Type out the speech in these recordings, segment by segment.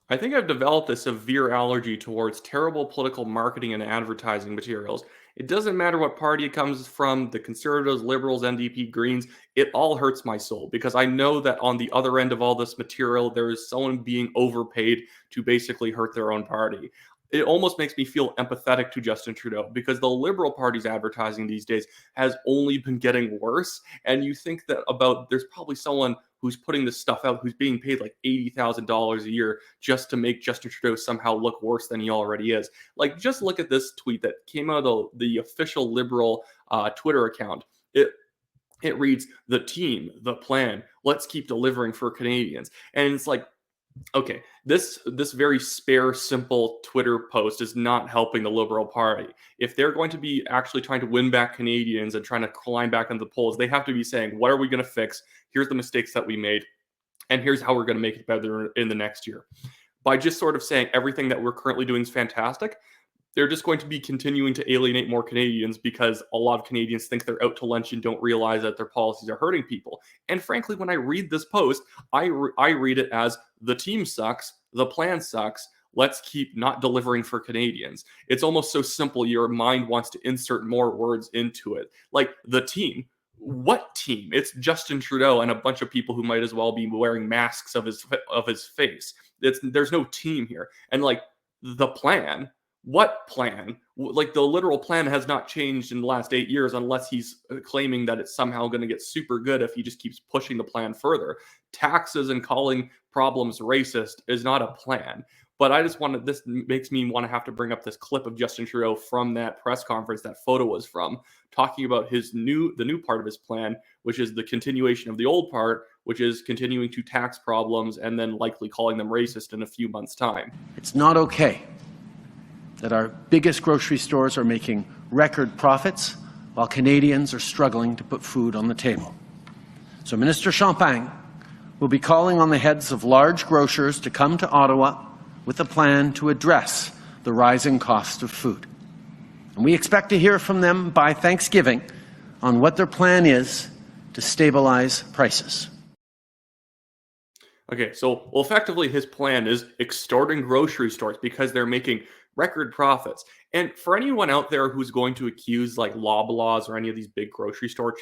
I think I've developed a severe allergy towards terrible political marketing and advertising materials. It doesn't matter what party it comes from, the Conservatives, Liberals, NDP, Greens, it all hurts my soul because I know that on the other end of all this material, there is someone being overpaid to basically hurt their own party. It almost makes me feel empathetic to Justin Trudeau because the Liberal Party's advertising these days has only been getting worse. And you think that about there's probably someone who's putting this stuff out who's being paid like $80,000 a year just to make Justin Trudeau somehow look worse than he already is. Like, just look at this tweet that came out of the official Liberal Twitter account. It reads, "The team, the plan, let's keep delivering for Canadians." And it's like, okay, this very spare, simple Twitter post is not helping the Liberal Party. If they're going to be actually trying to win back Canadians and trying to climb back into the polls, they have to be saying, what are we going to fix? Here's the mistakes that we made, and here's how we're going to make it better in the next year. By just sort of saying everything that we're currently doing is fantastic, they're just going to be continuing to alienate more Canadians because a lot of Canadians think they're out to lunch and don't realize that their policies are hurting people. And frankly, when I read this post, I read it as the team sucks, the plan sucks. Let's keep not delivering for Canadians. It's almost so simple. Your mind wants to insert more words into it. Like the team. What team? It's Justin Trudeau and a bunch of people who might as well be wearing masks of his face. There's no team here. And like the plan, what plan? Like the literal plan has not changed in the last 8 years unless he's claiming that it's somehow going to get super good if he just keeps pushing the plan further. Taxes and calling problems racist is not a plan. But I just wanted, this makes me want to have to bring up this clip of Justin Trudeau from that press conference that photo was from, talking about the new part of his plan, which is the continuation of the old part, which is continuing to tax problems and then likely calling them racist in a few months' time. It's not okay that our biggest grocery stores are making record profits while Canadians are struggling to put food on the table. So Minister Champagne will be calling on the heads of large grocers to come to Ottawa with a plan to address the rising cost of food. And we expect to hear from them by Thanksgiving on what their plan is to stabilize prices. Okay, so effectively his plan is extorting grocery stores because they're making record profits. And for anyone out there who's going to accuse like Loblaws or any of these big grocery store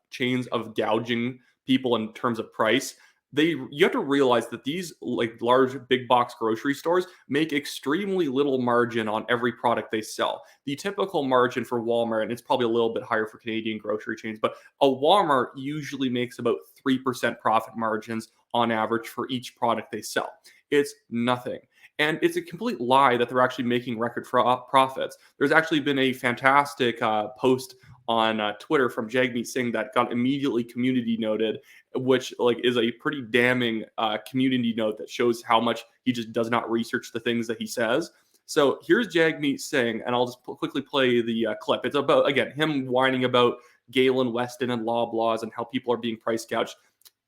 chains of gouging people in terms of price, you have to realize that these like large big box grocery stores make extremely little margin on every product they sell. The typical margin for Walmart, and it's probably a little bit higher for Canadian grocery chains, but a Walmart usually makes about 3% profit margins on average for each product they sell. It's nothing. And it's a complete lie that they're actually making record profits. There's actually been a fantastic post on Twitter from Jagmeet Singh that got immediately community noted, which like is a pretty damning community note that shows how much he just does not research the things that he says. So here's Jagmeet Singh, and I'll just quickly play the clip. It's about, again, him whining about Galen Weston and Loblaws and how people are being price gouged.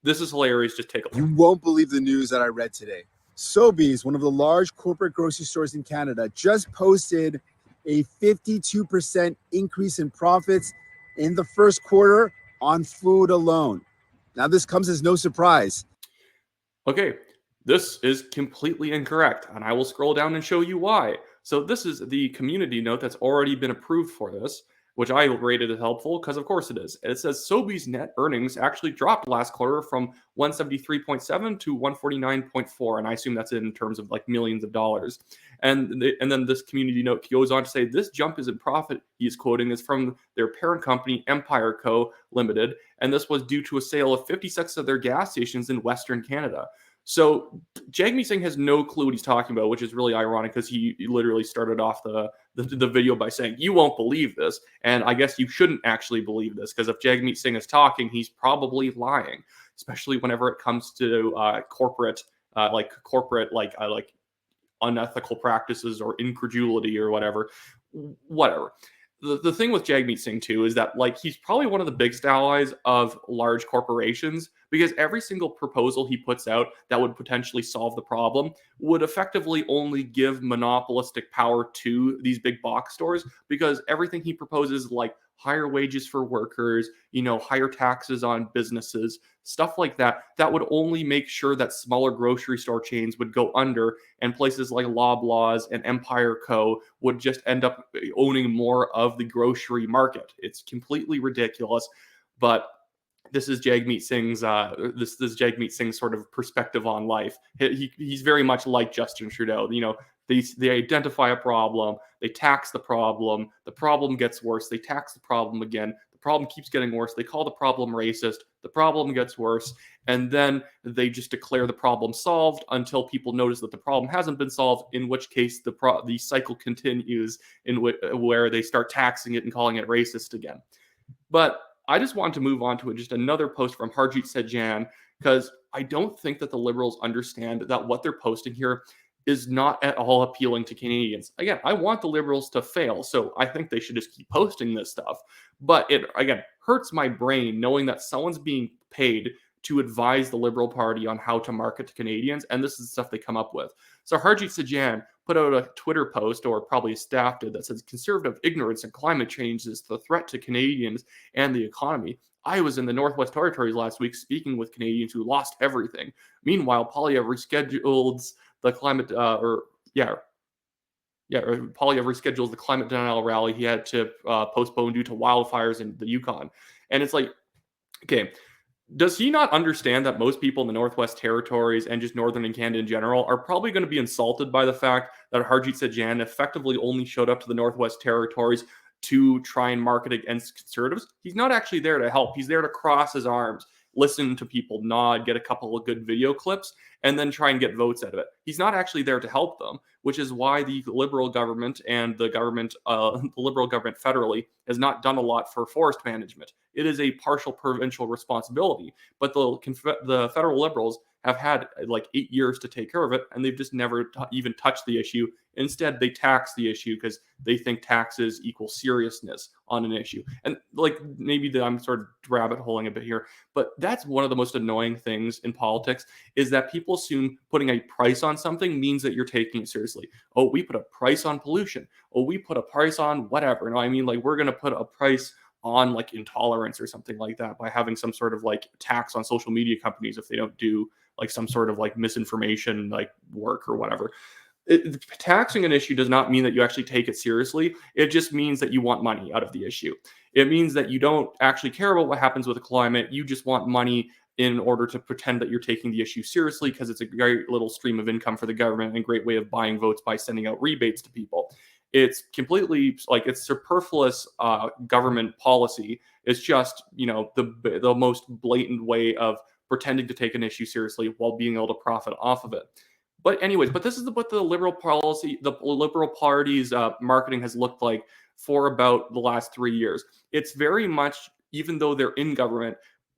This is hilarious. Just take a look. You won't believe the news that I read today. Sobeys, one of the large corporate grocery stores in Canada, just posted a 52% increase in profits in the first quarter on food alone. Now, this comes as no surprise. Okay, this is completely incorrect, and I will scroll down and show you why. So this is the community note that's already been approved for this, which I rated as helpful because of course it is. It says Sobeys net earnings actually dropped last quarter from 173.7 to 149.4, and I assume that's in terms of like millions of dollars. And then this community note goes on to say this jump is in profit he's quoting is from their parent company Empire Co. Limited, and this was due to a sale of 56 of their gas stations in Western Canada. So Jagmeet Singh has no clue what he's talking about, which is really ironic because he literally started off the video by saying, you won't believe this. And I guess you shouldn't actually believe this because if Jagmeet Singh is talking, he's probably lying, especially whenever it comes to corporate unethical practices or incredulity or whatever. The thing with Jagmeet Singh too is that like he's probably one of the biggest allies of large corporations because every single proposal he puts out that would potentially solve the problem would effectively only give monopolistic power to these big box stores because everything he proposes like higher wages for workers, higher taxes on businesses, stuff like that, that would only make sure that smaller grocery store chains would go under, and places like Loblaws and Empire Co. would just end up owning more of the grocery market. It's completely ridiculous, but this is Jagmeet Singh's this is Jagmeet Singh's sort of perspective on life. He's very much like Justin Trudeau. They identify a problem, they tax the problem gets worse, they tax the problem again, the problem keeps getting worse, they call the problem racist, the problem gets worse, and then they just declare the problem solved until people notice that the problem hasn't been solved, in which case the cycle continues where they start taxing it and calling it racist again. But I just want to move on to just another post from Harjit Singh, because I don't think that the Liberals understand that what they're posting here is not at all appealing to Canadians. Again, I want the Liberals to fail, so I think they should just keep posting this stuff. But it, again, hurts my brain knowing that someone's being paid to advise the Liberal Party on how to market to Canadians, and this is the stuff they come up with. So Harjit Singh put out a Twitter post, or probably his staff did, that says conservative ignorance and climate change is the threat to Canadians and the economy. I was in the Northwest Territories last week speaking with Canadians who lost everything. Meanwhile, Polyev reschedules the climate, Polyev reschedules the climate denial rally he had to postpone due to wildfires in the Yukon. And it's like, okay, does he not understand that most people in the Northwest Territories and just Northern and Canada in general are probably going to be insulted by the fact that Harjit Singh effectively only showed up to the Northwest Territories to try and market against Conservatives? He's not actually there to help. He's there to cross his arms, listen to people, nod, get a couple of good video clips, and then try and get votes out of it. He's not actually there to help them, which is why the Liberal government and the Liberal government federally has not done a lot for forest management. It is a partial provincial responsibility, but the federal Liberals have had like 8 years to take care of it, and they've just never even touched the issue. Instead, they tax the issue because they think taxes equal seriousness on an issue. And like, maybe I'm sort of rabbit holing a bit here, but that's one of the most annoying things in politics, is that people assume putting a price on something means that you're taking it seriously. Oh, we put a price on pollution. Oh, we put a price on whatever. No, I mean, like, we're going to put a price on like intolerance or something like that by having some sort of like tax on social media companies if they don't do like some sort of like misinformation like work or whatever. Taxing an issue does not mean that you actually take it seriously. It just means that you want money out of the issue. It means that you don't actually care about what happens with the climate. You just want money in order to pretend that you're taking the issue seriously, because it's a great little stream of income for the government and a great way of buying votes by sending out rebates to people. It's completely like, it's superfluous government policy. It's just, the most blatant way of pretending to take an issue seriously while being able to profit off of it. But anyways, this is what the Liberal Party's marketing has looked like for about the last 3 years. It's very much, even though they're in government,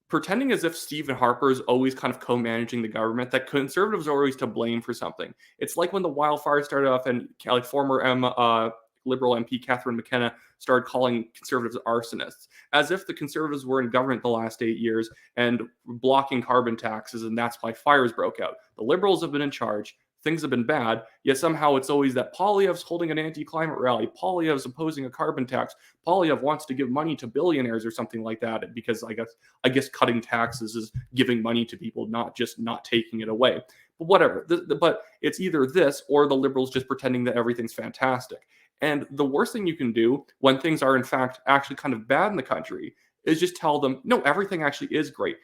pretending as if Stephen Harper is always kind of co-managing the government, that Conservatives are always to blame for something. It's like when the wildfires started off and like former Liberal MP Catherine McKenna started calling Conservatives arsonists, as if the Conservatives were in government the last 8 years and blocking carbon taxes, and that's why fires broke out. The Liberals have been in charge. Things have been bad, yet somehow it's always that Polyev's holding an anti-climate rally, Polyev's opposing a carbon tax, Polyev wants to give money to billionaires or something like that, because I guess cutting taxes is giving money to people, not just not taking it away. But whatever. But it's either this or the Liberals just pretending that everything's fantastic. And the worst thing you can do when things are in fact actually kind of bad in the country is just tell them, no, everything actually is great.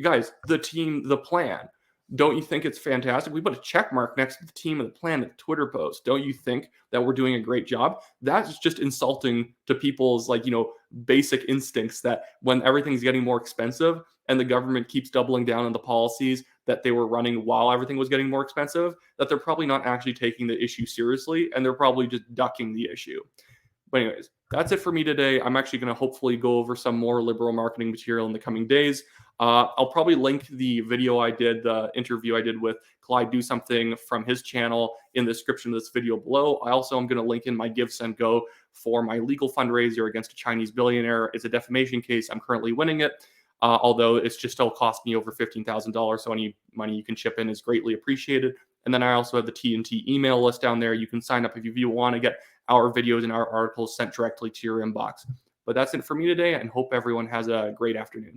Guys, the plan. Don't you think it's fantastic? We put a check mark next to the team and the plan at the Twitter post. Don't you think that we're doing a great job? That's just insulting to people's basic instincts, that when everything's getting more expensive and the government keeps doubling down on the policies that they were running while everything was getting more expensive, that they're probably not actually taking the issue seriously, and they're probably just ducking the issue. But anyways, that's it for me today. I'm actually going to hopefully go over some more Liberal marketing material in the coming days. I'll probably link the video I did, the interview I did with Clyde Do Something from his channel in the description of this video below. I also am going to link in my Give, Send, Go for my legal fundraiser against a Chinese billionaire. It's a defamation case. I'm currently winning it, although it's just still cost me over $15,000. So any money you can chip in is greatly appreciated. And then I also have the TNT email list down there. You can sign up if you want to get our videos and our articles sent directly to your inbox. But that's it for me today, and hope everyone has a great afternoon.